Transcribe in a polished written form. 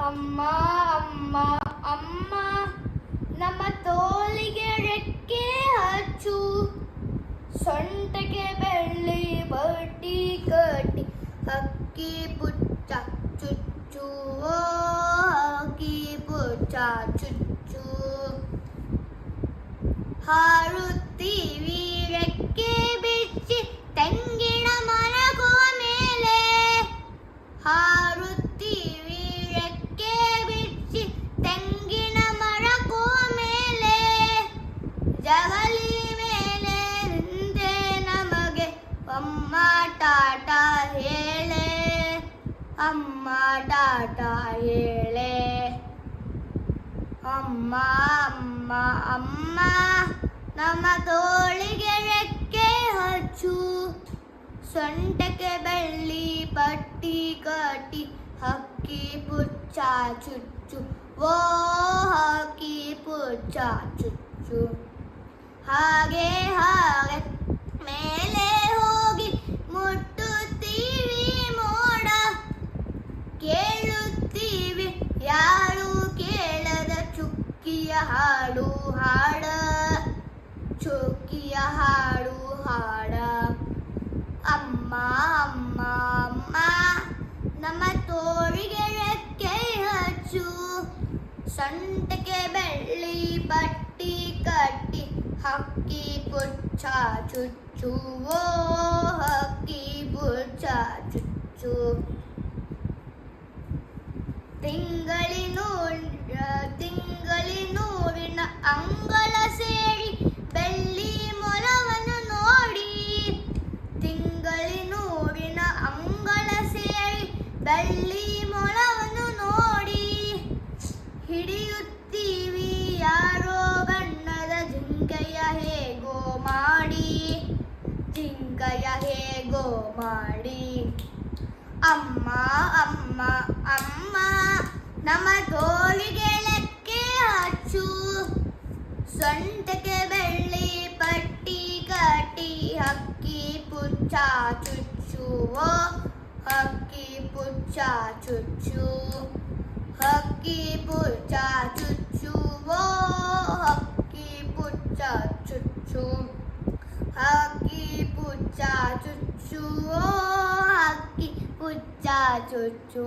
ಅಮ್ಮ ಅಮ್ಮ ಅಮ್ಮ ನಮ್ಮ ತೋಳಿಗೆ ರೆಕ್ಕೆ ಹಚ್ಚು, ಸೊಂಟಕ್ಕೆ ಬೆಳ್ಳಿ ಬಟ್ಟಿ ಕಟ್ಟಿ, ಹಕ್ಕಿ ಪುಚ್ಚ ಚುಚ್ಚು ಓ ಹಕ್ಕಿ ಪುಚ್ಚ ಚುಚ್ಚು. ಹಾರುತ್ತೀವಿ ರೆಕ್ಕೆ ಬಿಚ್ಚಿ ತೆಂಗಿನ ಮರಗೋ ಮೇಲೆ, ಹಾರುತ್ತೀವಿ ರೆಕ್ಕೆ ಬಿಚ್ಚಿ ತೆಂಗಿನ ಮರಗೋ ಮೇಲೆ, ಜಗಲಿ ಮೇಲೆ ನಿಂದೆ ನಮಗೆ ಅಮ್ಮ ಟಾಟಾ ಹೇಳೆ, ಅಮ್ಮ ಟಾಟಾ ಹೇಳೆ. ಅಮ್ಮ ಅಮ್ಮ ಅಮ್ಮ ನಮ್ಮ ತೋಳಿಗೆ ರೆಕ್ಕೆ ಹಚ್ಚು, ಸೊಂಟಕ್ಕೆ ಬೆಳ್ಳಿ ಪಟ್ಟಿ ಕಟ್ಟಿ, ಹಕ್ಕಿ ಪುಚ್ಚ ಚುಚ್ಚು ಓ ಹಕ್ಕಿ ಪುಚ್ಚ ಚುಚ್ಚು. ಹಾಗೆ ಹಾಗೆ ಮೇಲೆ ಹೋಗಿ ಮುಟ್ಟುತ್ತೀವಿ ಮೋಡ, ಕೇಳುತ್ತೀವಿ ಯಾರು ಕೇಳದ ಚುಕ್ಕಿಯ ಹಾಡು ಹಾಡ, ಚುಕ್ಕಿಯ ಹಾಡು ಹಾಡ. ಅಮ್ಮ ಅಮ್ಮ ಅಮ್ಮ ನಮ್ಮ ತೋಳಿಗೆ ರೆಕ್ಕೆ ಹಚ್ಚು, ಸೊಂಟಕ್ಕೆ ಬೆಳ್ಳಿ ಪಟ್ಟಿ ಕಟ್ಟಿ, ಹಕ್ಕಿ ಪುಚ್ಚ ಚುಚ್ಚು ಓ ಹಕ್ಕಿ ಪುಚ್ಚ ಚುಚ್ಚು. ತಿಂಗಳಿನೂರಿನ ಅಂಗಳ ಸೇರಿ ಬೆಳ್ಳಿ ಮೊಲವನ್ನು ನೋಡಿ, ತಿಂಗಳಿನೂರಿನ ಅಂಗಳ ಸೇರಿ ಬೆಳ್ಳಿ ಮೊಲವನ್ನು ನೋಡಿ, ಹಿಡಿಯುತ್ತೀವಿ ಯಾರೋ ಬಣ್ಣದ ಜಿಂಕೆಯ ಹೇಗೋ ಮಾಡಿ, ಜಿಂಕೆಯ ಹೇಗೋ ಮಾಡಿ. ಅಮ್ಮ ಅಮ್ಮ ಅಮ್ಮ ನಮ್ಮ ತೋಳಿಗೆ ರೆಕ್ಕೆ ಹಚ್ಚು, ಸೊಂಟಕ್ಕೆ ಬೆಳ್ಳಿ ಪಟ್ಟಿ ಕಟ್ಟಿ, ಹಕ್ಕಿ ಪುಚ್ಚ ಚುಚ್ಚು ಓ ಹಕ್ಕಿ ಪುಚ್ಚ ಚುಚ್ಚು, ಹಕ್ಕಿ ಪುಚ್ಚ ಚುಚ್ಚು ಓ ಹಕ್ಕಿ ಪುಚ್ಚ ಚುಚ್ಚು, ಹಕ್ಕಿ ಪುಚ್ಚ ಚುಚ್ಚು ಓ ಹಕ್ಕಿ ಪುಚ್ಚ ಚುಚ್ಚು.